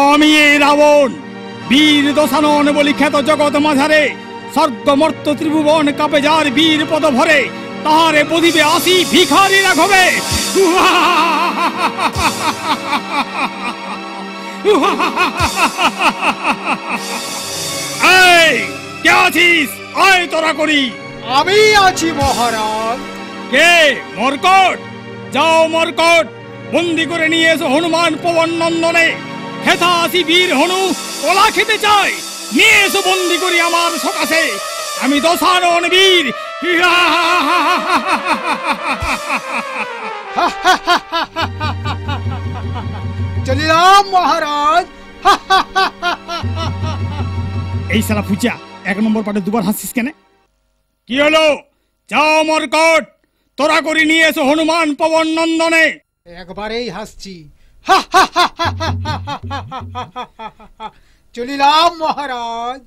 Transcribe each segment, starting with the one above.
আমি এই রাবণ বীর দশানন বলি খ্যাত জগৎ মাঝারে স্বর্গ মর্ত ত্রিভুবন কাপে যার বীর পদ ভরে তাহারে বধিবে আসি ভিখারি রাঘবে। এই কে আছিস? আয় তোরা করি। আমি আছি মহারাজ। কে? মরকট। যাও মরকট, বন্দি করে নিয়ে এসো হনুমান পবন নন্দনে। হেথা আসি বীর হনু কলা খেতে চাই, নিয়ে এসো বন্দি করি আমার সকাশে। আমি দশানন বীর। চলিলাম মহারাজ। এই শালা ফুচা, 1 নম্বর পাটে দুবার হাসিস কেন? কি হলো? যাও মরকট, তোরা করি নিয়ে এসো হনুমান পবন নন্দনে। একবারেই হাসছি। চলিলাম মহারাজ।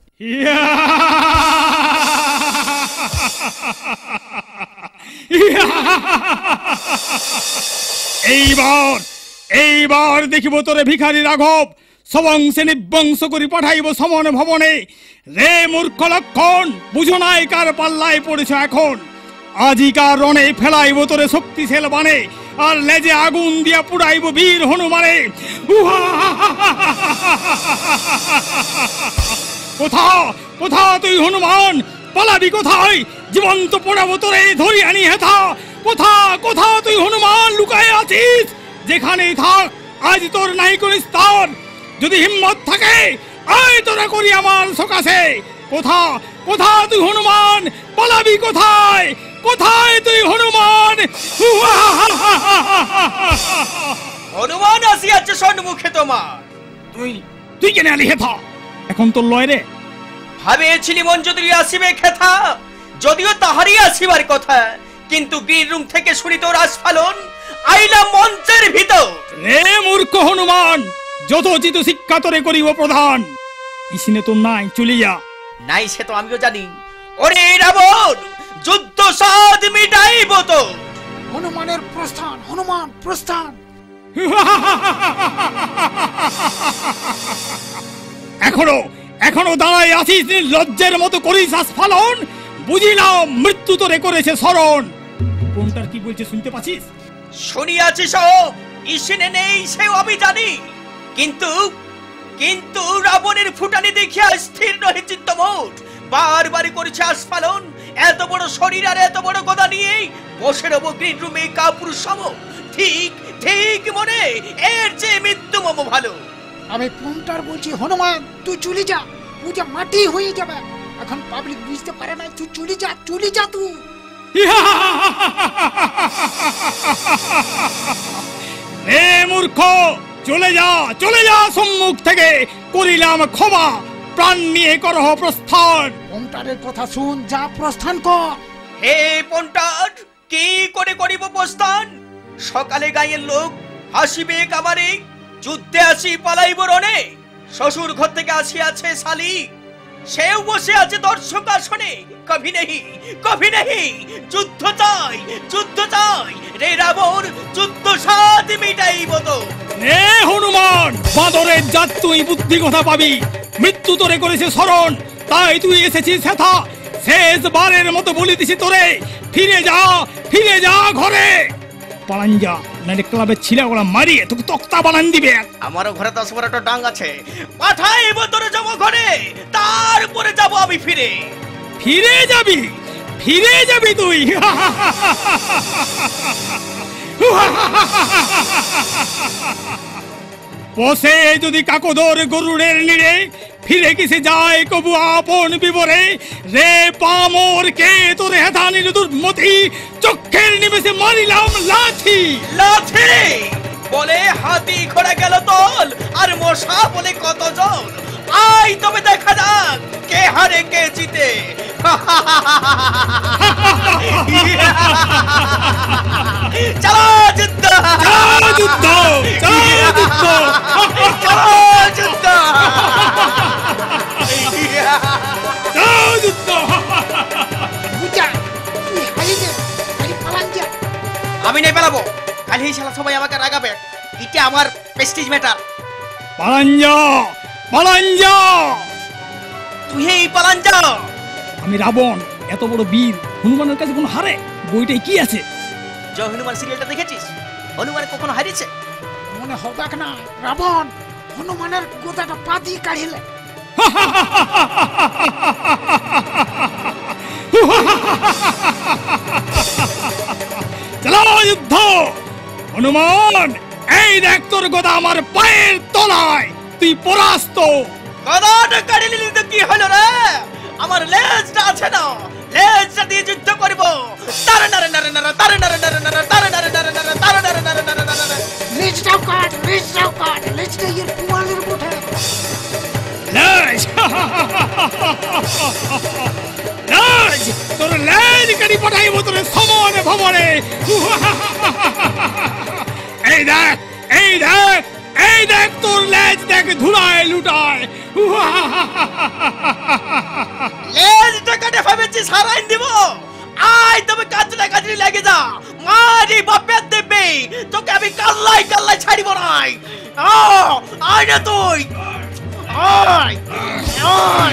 এইবার দেখিব তোরে ভিখারি রাঘব সবংশে নিবংশ করি পাঠাইব সমন ভবনে। রে মূর্খ লক্ষণ, বুঝো নাই কার পাল্লায় পড়েছ এখন। আজিকার রণে ফেলাইব তোরে শক্তিশাল বানে, আর লেজে আগুন দিয়া পুড়াইব বীর হনুমানে। কোথা তুই হনুমান? পালাবি কোথায়? জীবন্ত পোড়াবো তোরে ধরি আনি হেথা। কোথা তুই হনুমান লুকায় আছিস? যেখানেই থাক আজ তোর নাই কোন স্থান। যদি হিম্মত থাকে আয় তোরা করি আমার সকাশে। কোথা তুই হনুমান? পালাবি কোথায় তুই হনুমান? হনুমান আসিয়াছে সম্মুখে তোমার। তুই কেন আলি হেথা? এখন তোর লয় রে। ভাবেছিলি মঞ্জুরি আসিবে খেথা, যদিও তাহারই আসিবার কথা, কিন্তু গ্রিন রুম থেকে শুনি তোর আস্ফালন। আইলা মঞ্চের ভিতর। রে মূর্খ হনুমান, যথোচিত শিক্ষা তোরে করিব প্রধান। ইসিনে তোর নাই, চলে যা। নাই সে তো আমিও জানি। ওরে রাবণ, যুদ্ধ সাধ মিটাইব তো। হনুমানের প্রস্থান, হনুমান প্রস্থান। এখনো দাঁড়াই আছিস লজ্জের মতো করিস আস্ফালন। বুঝিলাম মৃত্যু তোরে করেছে স্মরণ। কোনটার কি বলছে শুনতে পাচ্ছিস? শুনিয়াছি সব, ইসিনে নেই সেও আমি জানি। কিন্তু রাবণের ফুটানি দেখিয়া স্থির নহে চিত্ত মোট। বারবার করেছে আস্ফালন। এত বড় শরীর আর এত বড় গদা নিয়ে বসে রব গ্রিন রুমে কাপুরুষ সম। ঠিক মনে, এর চেয়ে মৃত্যু মম ভালো। আমি পুনটার বলছি হনুমান, তুই চলে যা। পূজা মাটি হয়ে যাবে। এখন পাবলিক বুঝতে পারে না, তুই চলে যা তুই। রে মূর্খ, চলে যা সম্মুখ থেকে। করিলাম ক্ষমা, প্রাণ নিয়ে করহ প্রস্থান। পুনটারের কথা শুন, যা প্রস্থান কর। হে পন্টার, কি করে করিব প্রস্থান? সকালে গায়ের লোক হাসিবে কাবারে, যুদ্ধে আসি পালাইব রণে। শ্বশুর ঘর থেকে আসিয়াছে শালি, সেও বসে আছে দর্শক আসনে। কভি নেহি যুদ্ধ চাই। রে রাবণ, যুদ্ধ সাথ মিটাইব তো। নে হনুমান, বাঁদরের জাত তুই বুদ্ধি কথা পাবি। মৃত্যু তোরে করেছে স্মরণ, তাই তুই এসেছিস হেথা। শেষবারের মতো বলিতেছি তোরে, ফিরে যা ঘরে। পালান যা, নাইলে ক্লাবের ছিলাগুলা মারিয়ে তোকে তক্তা বানান দিবে। আমারও ঘরে 10-12টা ডাং আছে, পাঠাইব তোরে যাব ঘরে। তারপরে যাব আমি ফিরে যাবি তুই। বসে যদি কাকদর গরুড়ের নিড়ে, ফিরে কিসে যায় কবু আপন বিবরে। রে পামর, কে তোর হেথানির দুর্মতি, চক্ষের নিমেষে মারিলাম লাথি। বলে হাতি ঘোড়া গেল তল, আর মশা বলে কত জল। আই তবে দেখা যাক কে হারে কে জিতে। চলো যুদ্ধ। আমি নেই পড়াবো, কাল এই শালা সবাই আমাকে রাগাবে। এটা আমার প্রেস্টিজ ম্যাটার। পালাঞ্জা পালাঞ্জা, তুই এই পালাঞ্জা। আমি রাবণ, এত বড় বীর, হনুমানের কাছে কোনো হারে? বইটাই কি আছে? জয় হনুমান সিরিয়ালটা দেখেছিস? হনুমান কখনো হারিয়েছে? মনে হবে না রাবণ হনুমানের গোদাটা পা দিয়ে কাঢ়িলে। চলো যুদ্ধ। হনুমান, এই দেখ তোর গদা আমার পায়ের তলায়, তুই পরাস্ত। গদাটা কাড়ি নিলি তো কি হলো রে? আমার লেজটা আছে না, লেজটা দিয়ে যুদ্ধ করব। তারে নারে নারে নারে, তারে নারে নারে নারে, তারে নারে নারে নারে, তারে নারে নারে নারে নারে। লেজটাও কাট, লেজটাও কাট, লেজটা এর পুয়ালের মুঠে। লেজ লেজ, তোর লেজ কাটি পাঠাইব তোর সমনে ভবনে। এই দেখ, এই দেখ, এই দেখ তোর লেজ দেখ ধুলায় লুটায়। লেজটা কাটে ভাবেছি সারাইন দিব। আয় তবে কাজটা কাজে লেগে যা। মারি বাপের দেবে, তোকে আমি কাল্লাই কাল্লাই ছাড়িব নাই। আয় না তুই, আয় আয়।